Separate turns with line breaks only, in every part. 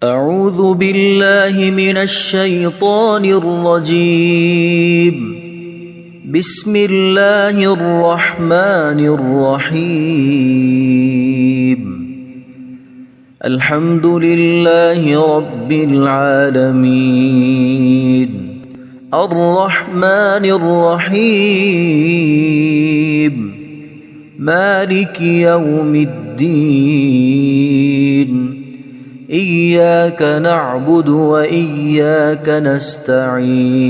أعوذ بالله من الشيطان الرجيم. بسم الله الرحمن الرحيم. الحمد لله رب العالمين الرحمن الرحيم مالك يوم الدين إياك نعبد وإياك نستعين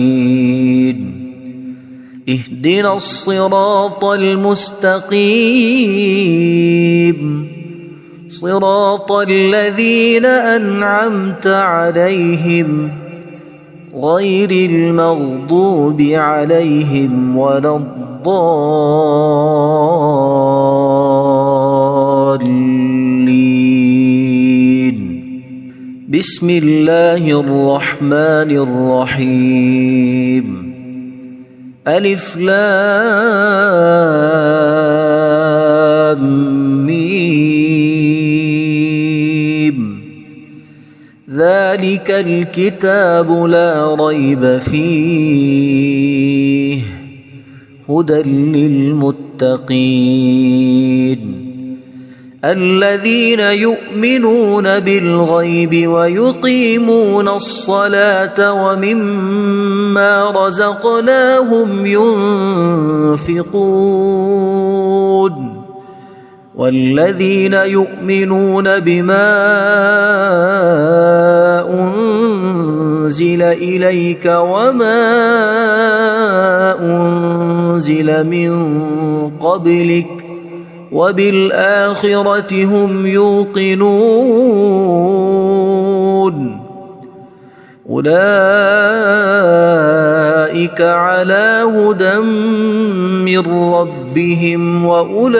اهدنا الصراط المستقيم صراط الذين أنعمت عليهم غير المغضوب عليهم ولا الضالين. بسم الله الرحمن الرحيم. ألف لام ميم. ذلك الكتاب لا ريب فيه هدى للمتقين الذين يؤمنون بالغيب ويقيمون الصلاة ومما رزقناهم ينفقون والذين يؤمنون بما أنزل إليك وما أنزل من قبلك وبالآخرة هم يوقنون أولئك على هدى من ربهم وأولئك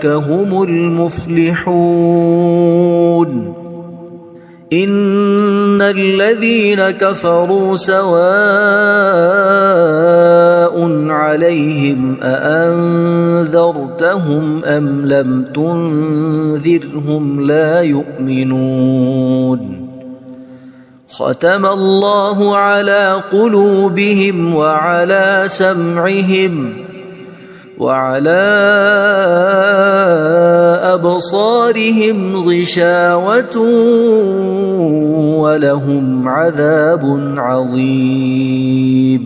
هم المفلحون. إن الذين كفروا سواء عليهم أأنذرتهم أم لم تنذرهم لا يؤمنون. ختم الله على قلوبهم وعلى سمعهم وعلى أبصارهم غشاوة ولهم عذاب عظيم.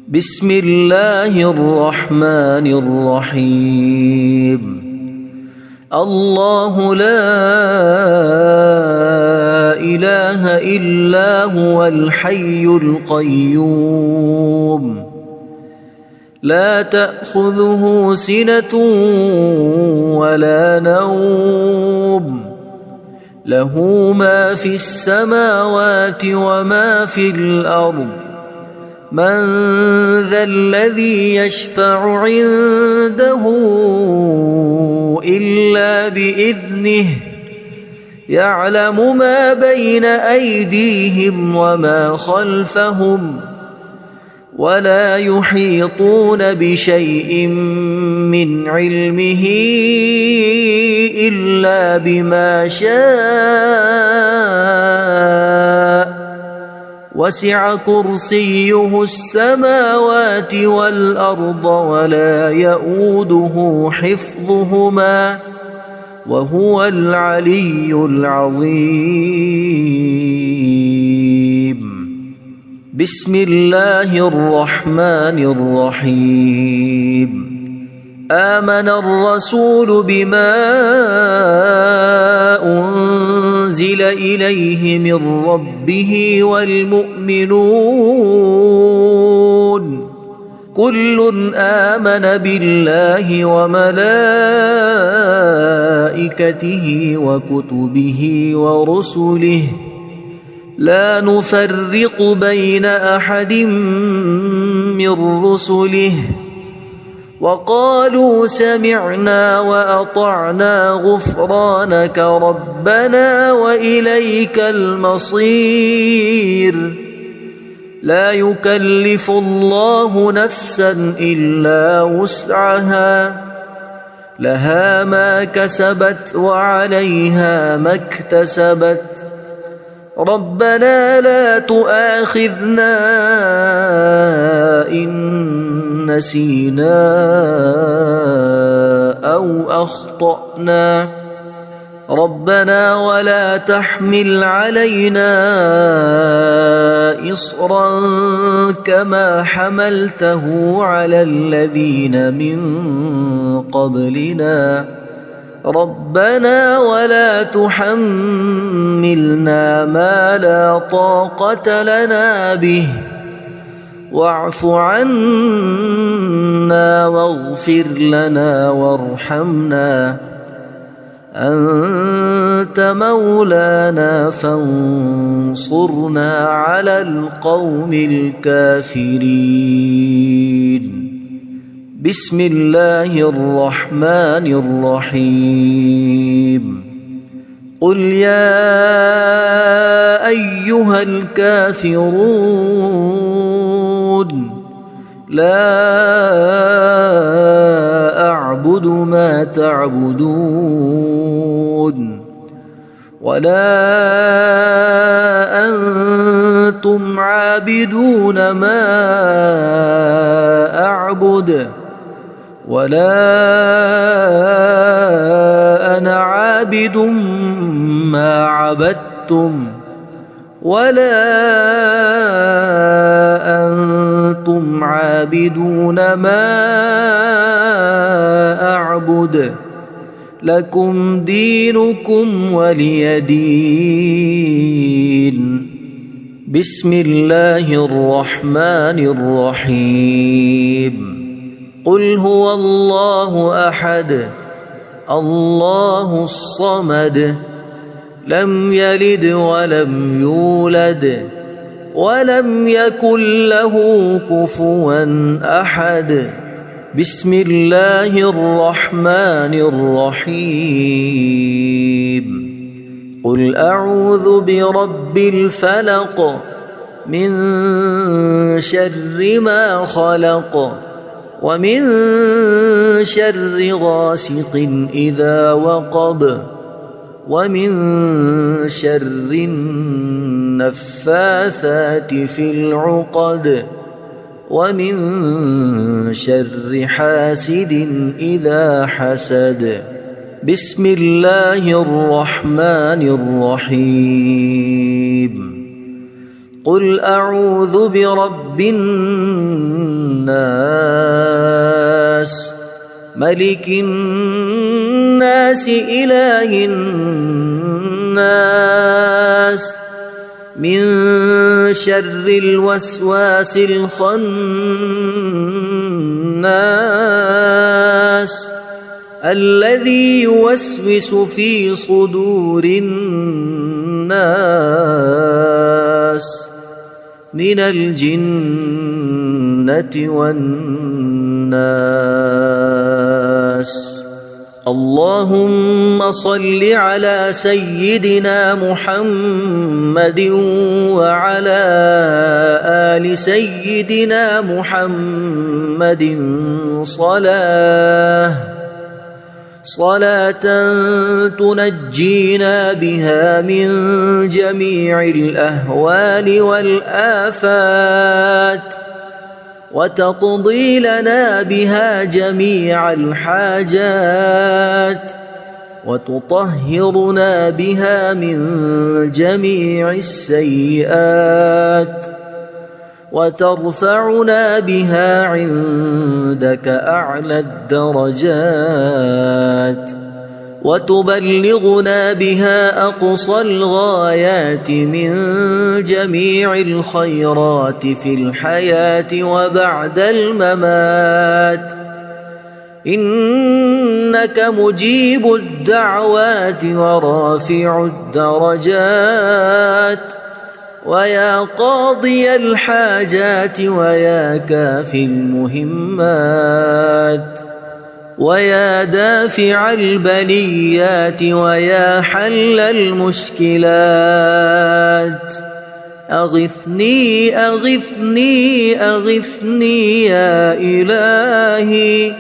بسم الله الرحمن الرحيم. الله لا إله إلا هو الحي القيوم لا تأخذه سنة ولا نوم له ما في السماوات وما في الأرض. من ذا الذي يشفع عنده إلا بإذنه يعلم ما بين أيديهم وما خلفهم ولا يحيطون بشيء من علمه إلا بما شاء وسع كرسيه السماوات والأرض ولا يؤوده حفظهما وهو العلي العظيم. بسم الله الرحمن الرحيم. آمن الرسول بما أنزل إليه من ربه والمؤمنون كل آمن بالله وملائكته وكتبه ورسله لا نفرق بين أحد من رسله وقالوا سمعنا وأطعنا غفرانك ربنا وإليك المصير. لا يكلف الله نفسا إلا وسعها لها ما كسبت وعليها ما اكتسبت ربنا لا تؤاخذنا إن نسينا أو أخطأنا ربنا ولا تحمل علينا إصرا كما حملته على الذين من قبلنا ربنا ولا تحملنا ما لا طاقة لنا به واعف عنا واغفر لنا وارحمنا أنت مولانا فانصرنا على القوم الكافرين بسم الله الرحمن الرحيم قل يا أيها الكافرون لا أعبد ما تعبدون ولا أنتم عابدون ما أعبد ولا أنا عابد ما عبدتم ولا أنتم عابدون ما أعبد لكم دينكم ولي دين بسم الله الرحمن الرحيم قل هو الله أحد الله الصمد لم يلد ولم يولد ولم يكن له كفوا أحد بسم الله الرحمن الرحيم قل أعوذ برب الفلق من شر ما خلق ومن شر غاسق إذا وقب ومن شر النفاثات في العقد ومن شر حاسد إذا حسد بسم الله الرحمن الرحيم قل أعوذ برب الناس ملك الناس إله الناس من شر الوسواس الخناس الذي يوسوس في صدور الناس من الجنة والناس اللهم صل على سيدنا محمد وعلى آل سيدنا محمد صلاة تنجينا بها من جميع الأهوال والآفات وتقضي لنا بها جميع الحاجات وتطهرنا بها من جميع السيئات وترفعنا بها عندك أعلى الدرجات وتبلغنا بها أقصى الغايات من جميع الخيرات في الحياة وبعد الممات إنك مجيب الدعوات ورافع الدرجات ويا قاضي الحاجات ويا كافي المهمات ويا دافع البليات ويا حل المشكلات أغثني أغثني أغثني يا إلهي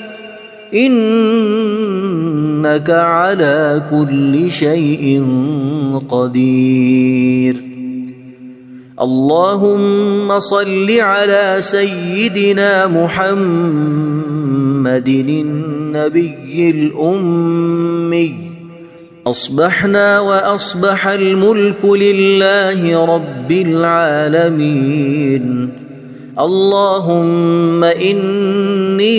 إنك على كل شيء قدير. اللهم صل على سيدنا محمد النبي الأمي. أصبحنا وأصبح الملك لله رب العالمين. اللهم إني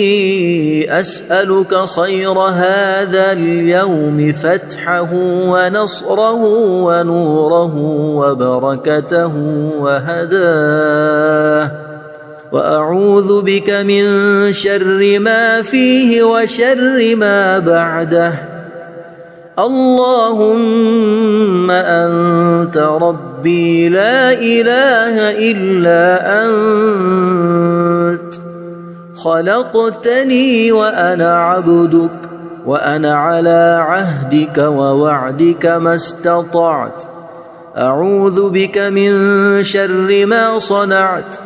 أسألك خير هذا اليوم، فتحه ونصره ونوره وبركته وهداه، وأعوذ بك من شر ما فيه وشر ما بعده. اللهم أنت ربي لا إله إلا أنت، خلقتني وأنا عبدك، وأنا على عهدك ووعدك ما استطعت. أعوذ بك من شر ما صنعت.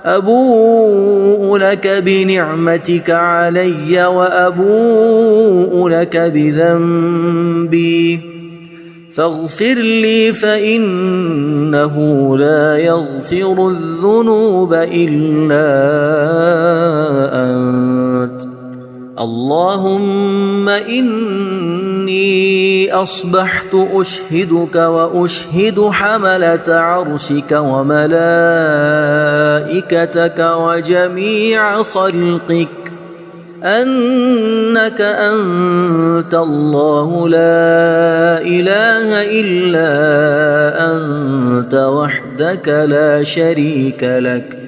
أبوء لك بنعمتك علي وأبوء لك بذنبي، فاغفر لي فإنه لا يغفر الذنوب إلا أنت. اللهم إني أصبحت أشهدك وأشهد حملة عرشك وملائكتك وجميع خلقك أنك أنت الله لا إله إلا أنت وحدك لا شريك لك،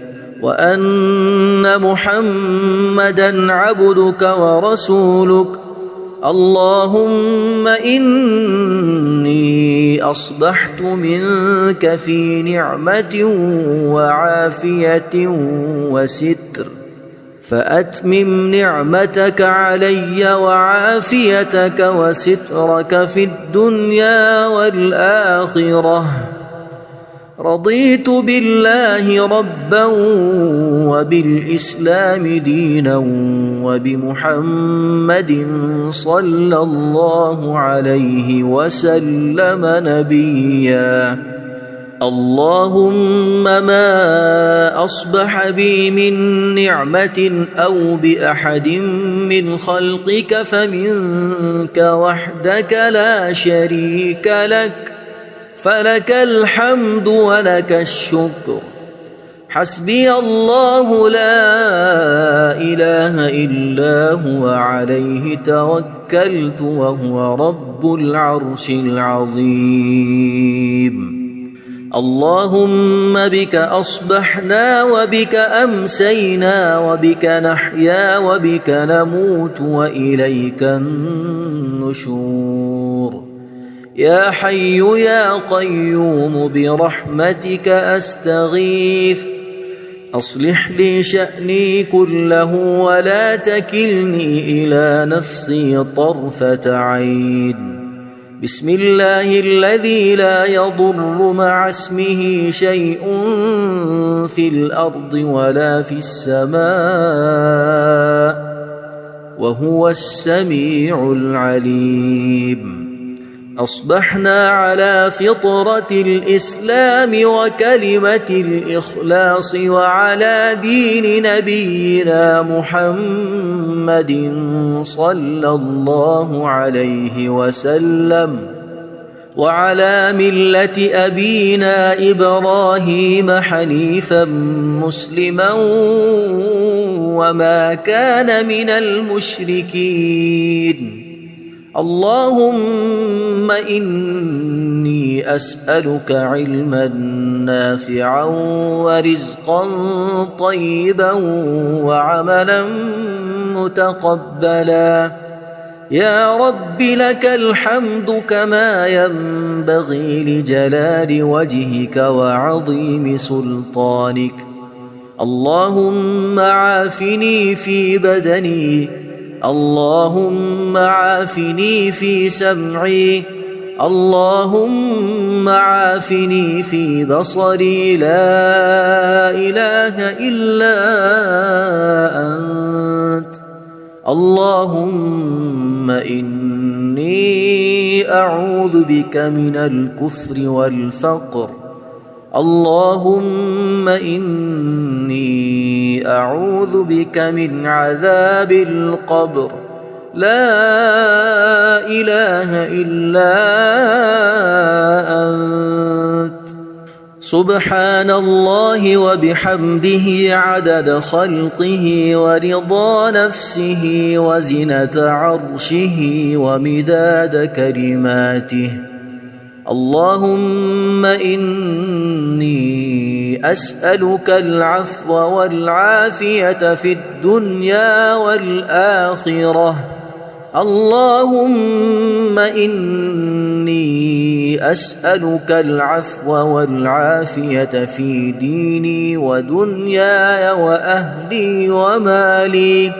وأن محمدًا عبدك ورسولك. اللهم إني أصبحت منك في نعمة وعافية وستر، فأتمم نعمتك علي وعافيتك وسترك في الدنيا والآخرة. رضيت بالله ربا وبالإسلام دينا وبمحمد صلى الله عليه وسلم نبيا. اللهم ما أصبح بي من نعمة أو بأحد من خلقك فمنك وحدك لا شريك لك، فلك الحمد ولك الشكر. حسبي الله لا إله إلا هو عليه توكلت وهو رب العرش العظيم. اللهم بك أصبحنا وبك أمسينا وبك نحيا وبك نموت وإليك النشور. يا حي يا قيوم برحمتك أستغيث، أصلح لي شأني كله ولا تكلني إلى نفسي طرفة عين. بسم الله الذي لا يضر مع اسمه شيء في الأرض ولا في السماء وهو السميع العليم. أصبحنا على فطرة الإسلام وكلمة الإخلاص وعلى دين نبينا محمد صلى الله عليه وسلم، وعلى ملة أبينا إبراهيم حنيفا مسلما وما كان من المشركين. اللهم إني أسألك علما نافعا ورزقا طيبا وعملا متقبلا. يا رب لك الحمد كما ينبغي لجلال وجهك وعظيم سلطانك. اللهم عافني في بدني، اللهم عافني في سمعي، اللهم عافني في بصري. لا إله إلا أنت. اللهم إني أعوذ بك من الكفر والفقر. اللهم إني أعوذ بك من عذاب القبر. لا إله إلا أنت. سبحان الله وبحمده عدد خلقه ورضا نفسه وزنة عرشه ومداد كلماته. اللهم إني أسألك العفو والعافية في الدنيا والآخرة. اللهم إني أسألك العفو والعافية في ديني ودنياي وأهلي ومالي.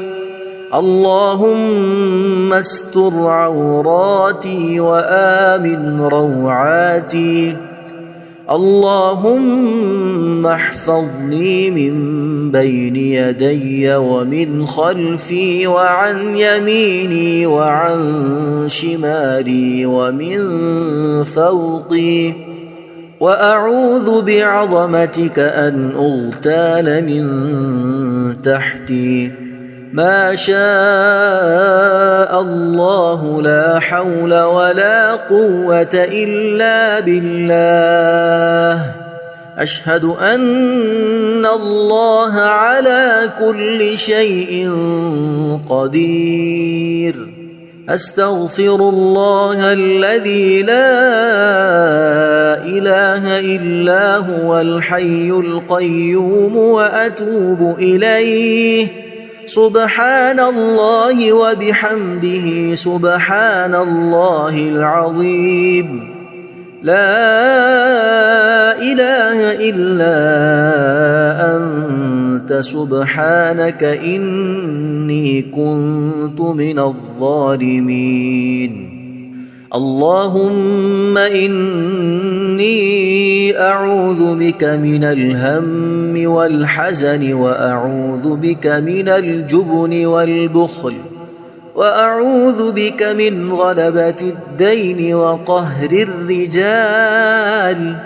اللهم استر عوراتي وآمن روعاتي. اللهم احفظني من بين يدي ومن خلفي وعن يميني وعن شمالي ومن فوقي. وأعوذ بعظمتك أن أغتال من تحتي. ما شاء الله لا حول ولا قوة إلا بالله. أشهد أن الله على كل شيء قدير. أستغفر الله الذي لا إله إلا هو الحي القيوم وأتوب إليه. سبحان الله وبحمده سبحان الله العظيم. لا إله إلا أنت سبحانك إني كنت من الظالمين. اللهم إني أعوذ بك من الهم والحزن وأعوذ بك من الجبن والبخل وأعوذ بك من غلبة الدين وقهر الرجال.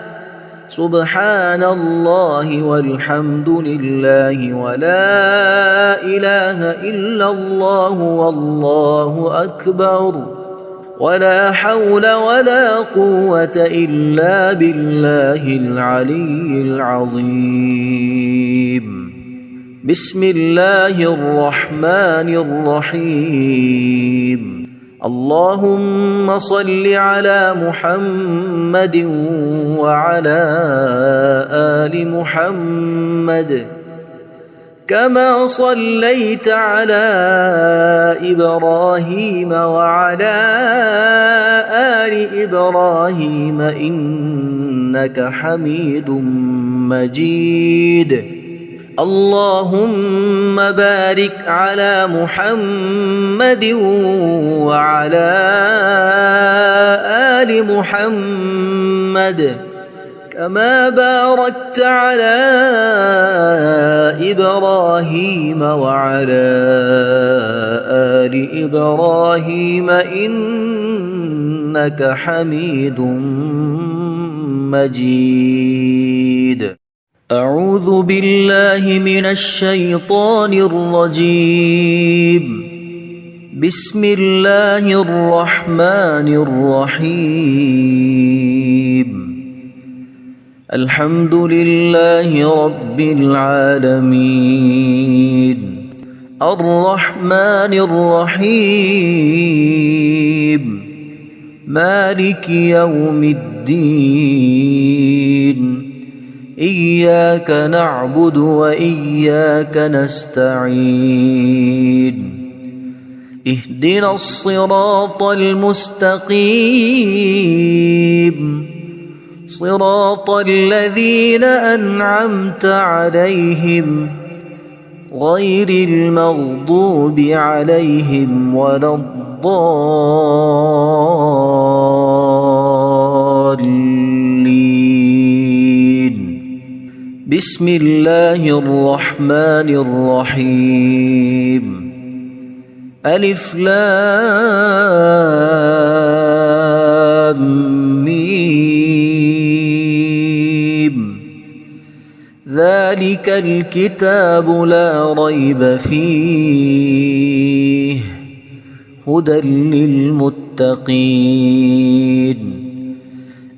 سبحان الله والحمد لله ولا إله إلا الله والله أكبر ولا حول ولا قوة إلا بالله العلي العظيم. بسم الله الرحمن الرحيم. اللهم صل على محمد وعلى آل محمد كما صليت على إبراهيم وعلى آل إبراهيم إنك حميد مجيد. اللهم بارك على محمد وعلى آل محمد كما باركت على إبراهيم وعلى آل إبراهيم إنك حميد مجيد. أعوذ بالله من الشيطان الرجيم. بسم الله الرحمن الرحيم. الحمد لله رب العالمين الرحمن الرحيم مالك يوم الدين. إياك نعبد وإياك نستعين. اهدنا الصراط المستقيم صراط الذين أنعمت عليهم غير المغضوب عليهم ولا الضالين. بسم الله الرحمن الرحيم. ألف لام ميم ذلك الكتاب لا ريب فيه هدى للمتقين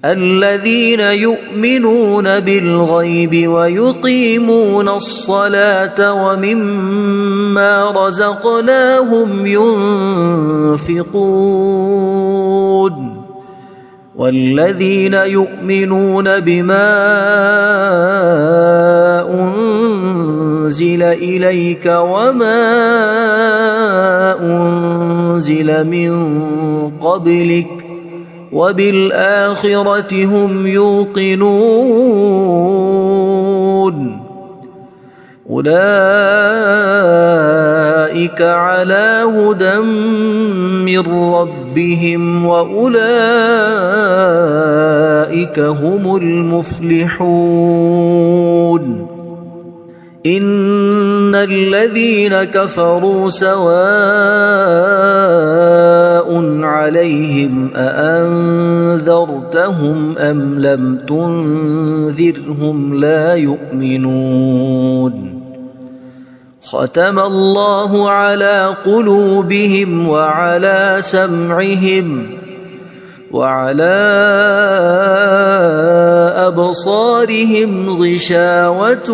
الذين يؤمنون بالغيب ويقيمون الصلاة ومما رزقناهم ينفقون والذين يؤمنون بما أنزل إليك وما أنزل من قبلك وبالآخرة هم يوقنون أولئك على هدى من ربهم وأولئك هم المفلحون إن الذين كفروا سواء عليهم أأنذرتهم أم لم تنذرهم لا يؤمنون ختم الله على قلوبهم وعلى سمعهم وعلى أبصارهم غشاوة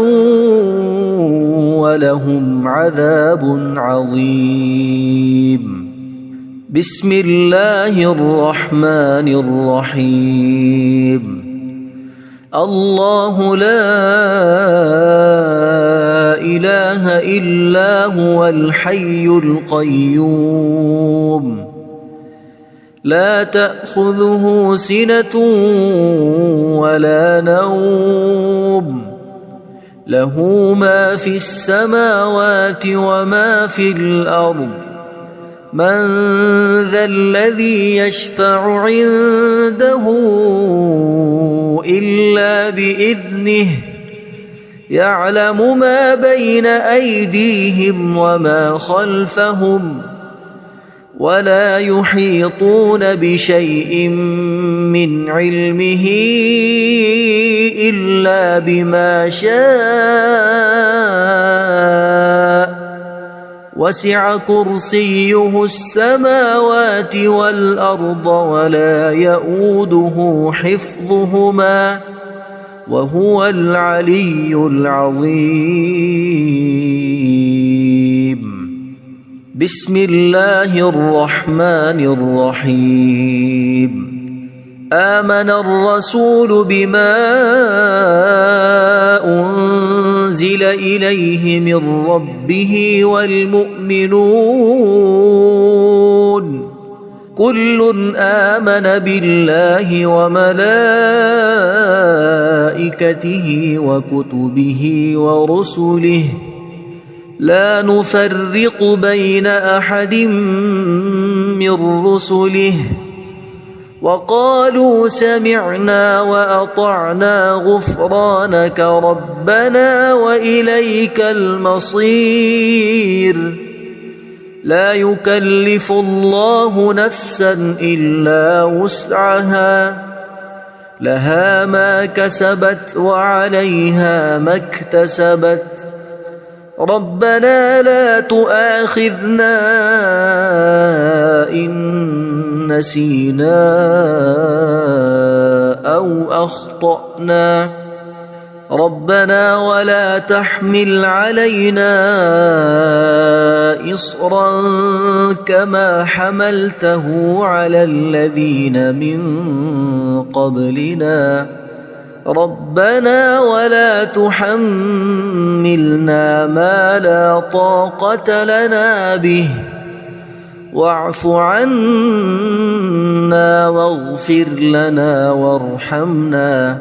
ولهم عذاب عظيم بسم الله الرحمن الرحيم الله لا إله إلا هو الحي القيوم لا تأخذه سنة ولا نوم له ما في السماوات وما في الأرض من ذا الذي يشفع عنده إلا بإذنه يعلم ما بين أيديهم وما خلفهم ولا يحيطون بشيء من علمه إلا بما شاء وسع كرسيه السماوات والأرض ولا يؤوده حفظهما وهو العلي العظيم بسم الله الرحمن الرحيم آمن الرسول بما أنزل إليه من ربه والمؤمنون كل آمن بالله وملائكته وكتبه ورسله لا نفرق بين أحد من رسله وقالوا سمعنا وأطعنا غفرانك ربنا وإليك المصير لا يكلف الله نفسا إلا وسعها لها ما كسبت وعليها ما اكتسبت ربنا لا تؤاخذنا إن نسينا أو أخطأنا ربنا ولا تحمل علينا إصرا كما حملته على الذين من قبلنا ربنا ولا تحملنا ما لا طاقة لنا به واعف عنا واغفر لنا وارحمنا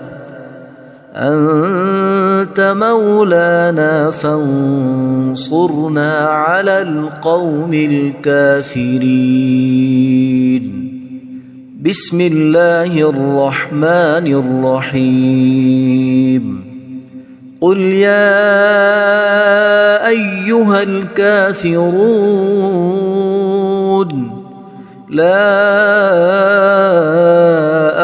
أنت مولانا فانصرنا على القوم الكافرين بسم الله الرحمن الرحيم قل يا أيها الكافرون لا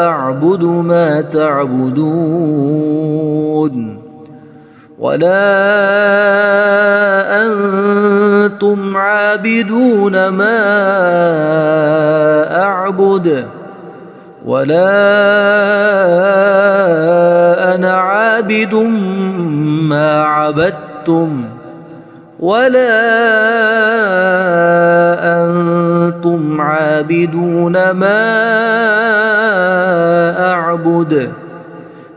أعبد ما تعبدون ولا أنتم عابدون ما أعبد ولا أنا عابد ما عبدتم ولا أنتم عابدون ما أعبد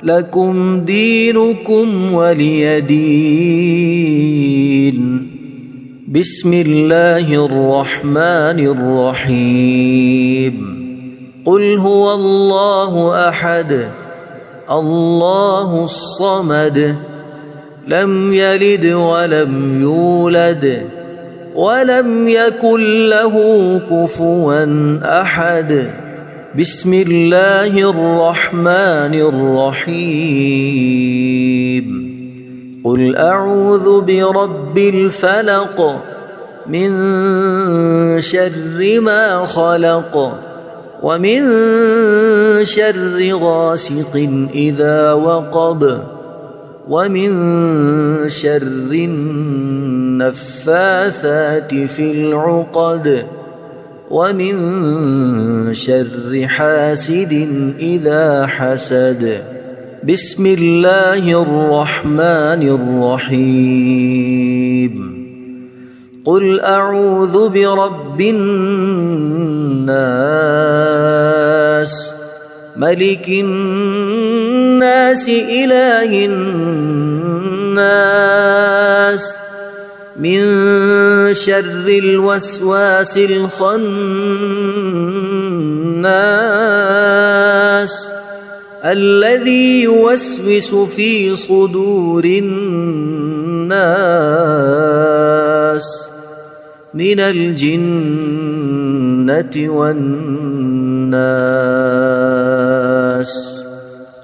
لكم دينكم ولي دين. بسم الله الرحمن الرحيم. قل هو الله أحد الله الصمد لم يلد ولم يولد ولم يكن له كفوا أحد. بسم الله الرحمن الرحيم. قل أعوذ برب الفلق من شر ما خلق ومن شر غاسق إذا وقب ومن شر النفاثات في العقد ومن شر حاسد إذا حسد. بسم الله الرحمن الرحيم. قل أعوذ برب الناس ملك الناس إله الناس من شر الوسواس الخناس الذي يوسوس في صدور الناس من الجنة والناس.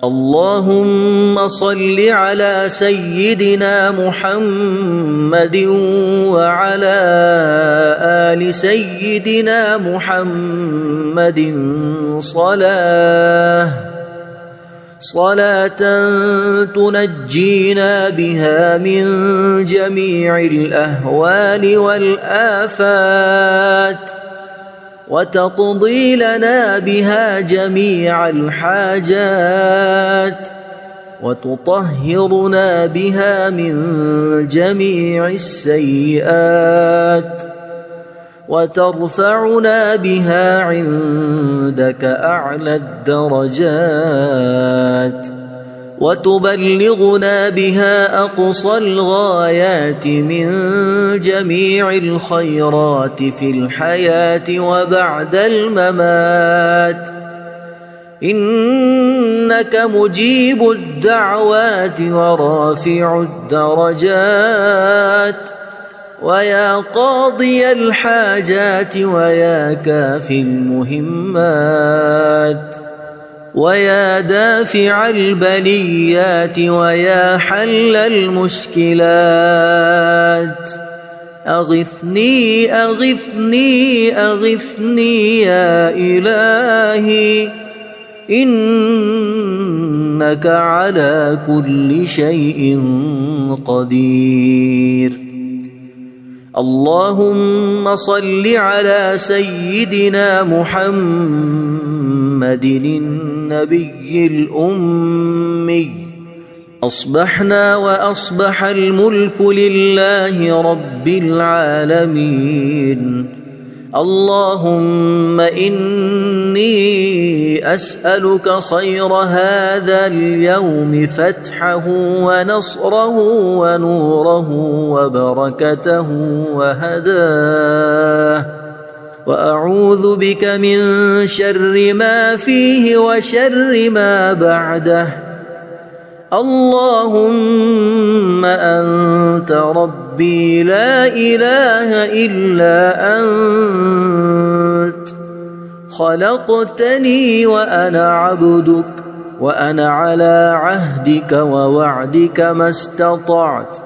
اللهم صل على سيدنا محمد وعلى آل سيدنا محمد صلاة تنجينا بها من جميع الأهوال والآفات وتقضي لنا بها جميع الحاجات وتطهرنا بها من جميع السيئات وترفعنا بها عندك أعلى الدرجات وتبلغنا بها أقصى الغايات من جميع الخيرات في الحياة وبعد الممات. إنك مجيب الدعوات ورافع الدرجات ويا قاضي الحاجات ويا كافي المهمات ويا دافع البليات ويا حل المشكلات. أغثني أغثني أغثني يا إلهي إنك على كل شيء قدير. اللهم صل على سيدنا محمد النبي الأمي. أصبحنا وأصبح الملك لله رب العالمين. اللهم إني أسألك خير هذا اليوم فتحه ونصره ونوره وبركته وهداه وأعوذ بك من شر ما فيه وشر ما بعده. اللهم أنت ربي لا إله إلا أنت خلقتني وأنا عبدك وأنا على عهدك ووعدك ما استطعت.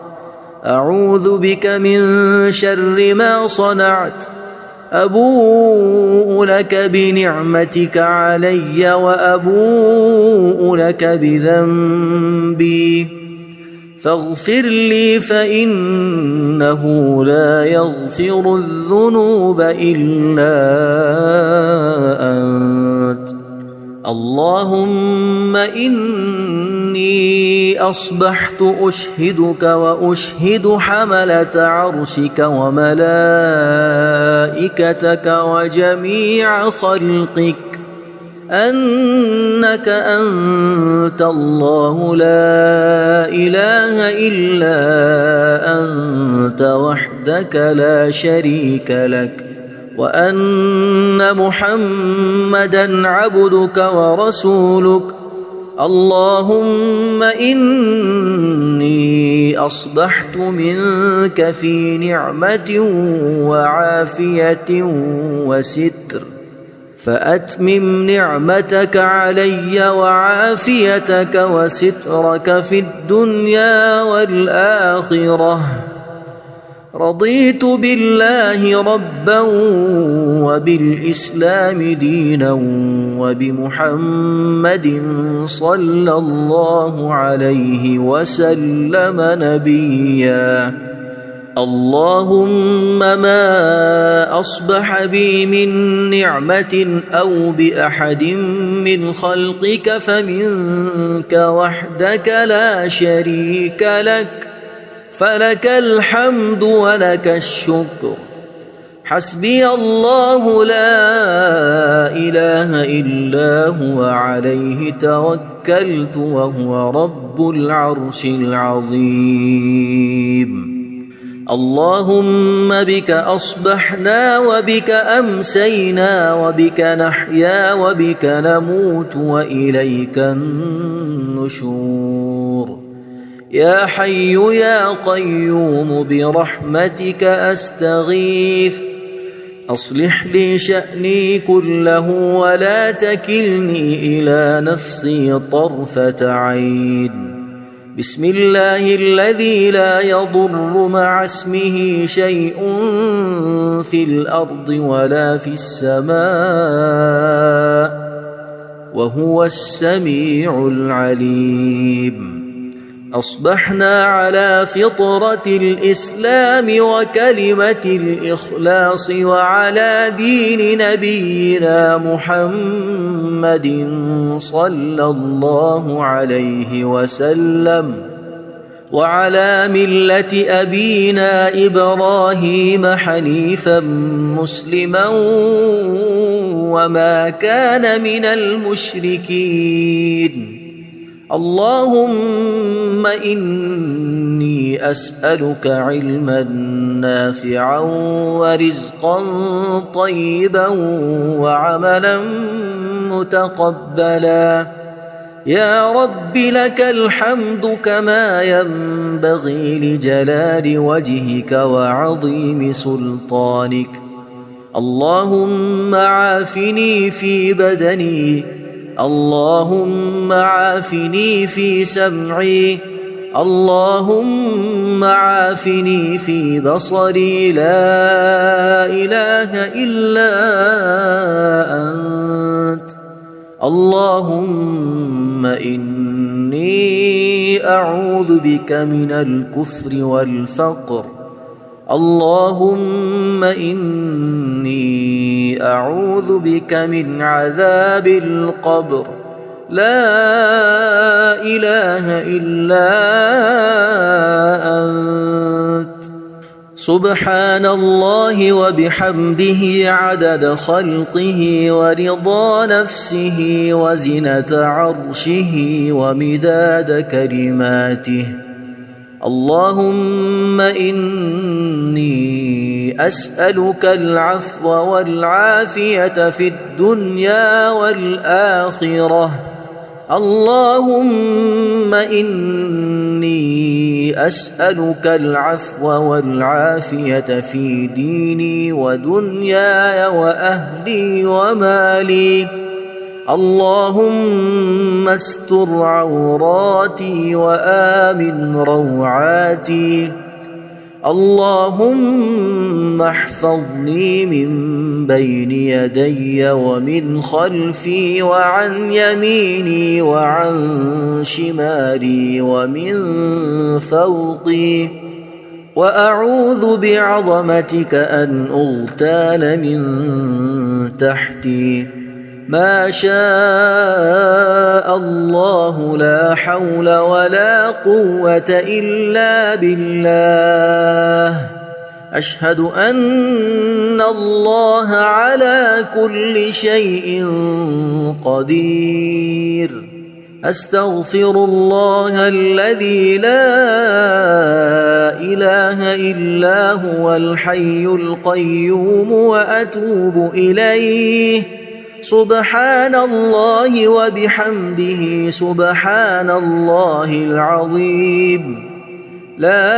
أعوذ بك من شر ما صنعت أبوء لك بنعمتك علي وأبوء لك بذنبي فاغفر لي فإنه لا يغفر الذنوب إلا أنت. اللهم إني أصبحت أشهدك وأشهد حملة عرشك وملائكتك وجميع خلقك أنك أنت الله لا إله إلا أنت وحدك لا شريك لك وأن محمدًا عبدك ورسولك. اللهم إني أصبحت منك في نعمة وعافية وستر فأتمم نعمتك علي وعافيتك وسترك في الدنيا والآخرة. رضيت بالله ربا وبالإسلام دينا وبمحمد صلى الله عليه وسلم نبيا. اللهم ما أصبح بي من نعمة أو بأحد من خلقك فمنك وحدك لا شريك لك فلك الحمد ولك الشكر. حسبي الله لا إله إلا هو عليه توكلت وهو رب العرش العظيم. اللهم بك أصبحنا وبك أمسينا وبك نحيا وبك نموت وإليك النشور. يا حي يا قيوم برحمتك أستغيث أصلح لي شأني كله ولا تكلني إلى نفسي طرفة عين. بسم الله الذي لا يضر مع اسمه شيء في الأرض ولا في السماء وهو السميع العليم. أصبحنا على فطرة الإسلام وكلمة الإخلاص وعلى دين نبينا محمد صلى الله عليه وسلم وعلى ملة أبينا إبراهيم حنيفا مسلما وما كان من المشركين. اللهم إني أسألك علما نافعا ورزقا طيبا وعملا متقبلا. يا رب لك الحمد كما ينبغي لجلال وجهك وعظيم سلطانك. اللهم عافني في بدني اللهم عافني في سمعي اللهم عافني في بصري لا إله إلا أنت. اللهم إني أعوذ بك من الكفر والفقر. اللهم إني أعوذ بك من عذاب القبر. لا إله إلا أنت. سبحان الله وبحمده عدد خلقه ورضا نفسه وزنة عرشه ومداد كلماته. اللهم إني أسألك العفو والعافية في الدنيا والآخرة. اللهم إني أسألك العفو والعافية في ديني ودنياي وأهلي ومالي. اللهم استر عوراتي وآمن روعاتي. اللهم احفظني من بين يدي ومن خلفي وعن يميني وعن شمالي ومن فوقي، وأعوذ بعظمتك أن أغتال من تحتي. ما شاء الله لا حول ولا قوة إلا بالله. أشهد أن الله على كل شيء قدير. أستغفر الله الذي لا إله إلا هو الحي القيوم وأتوب إليه. سبحان الله وبحمده سبحان الله العظيم. لا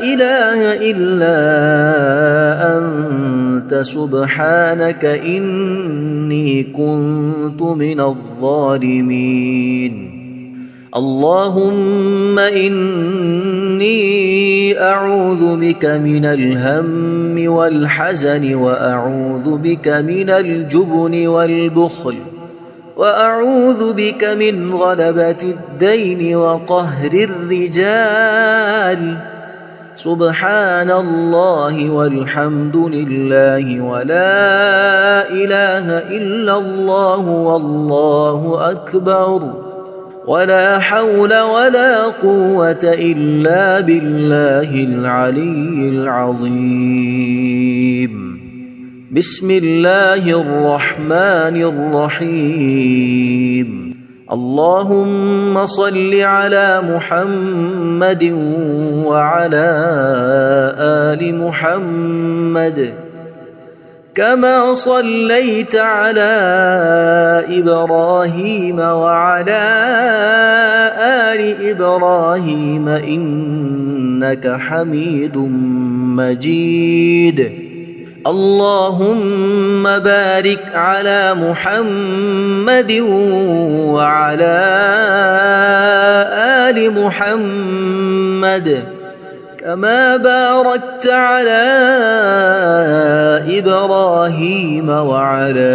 إله إلا أنت سبحانك إني كنت من الظالمين. اللهم إني أعوذ بك من الهم والحزن، وأعوذ بك من الجبن والبخل، وأعوذ بك من غلبة الدين وقهر الرجال. سبحان الله والحمد لله ولا إله إلا الله والله أكبر، ولا حول ولا قوة إلا بالله العلي العظيم. بسم الله الرحمن الرحيم. اللهم صل على محمد وعلى آل محمد كما صليت على إبراهيم وعلى آل إبراهيم إنك حميد مجيد. اللهم بارك على محمد وعلى آل محمد كما باركت على إبراهيم وعلى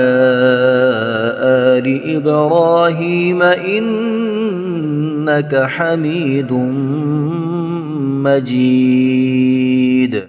آل إبراهيم إنك حميد مجيد.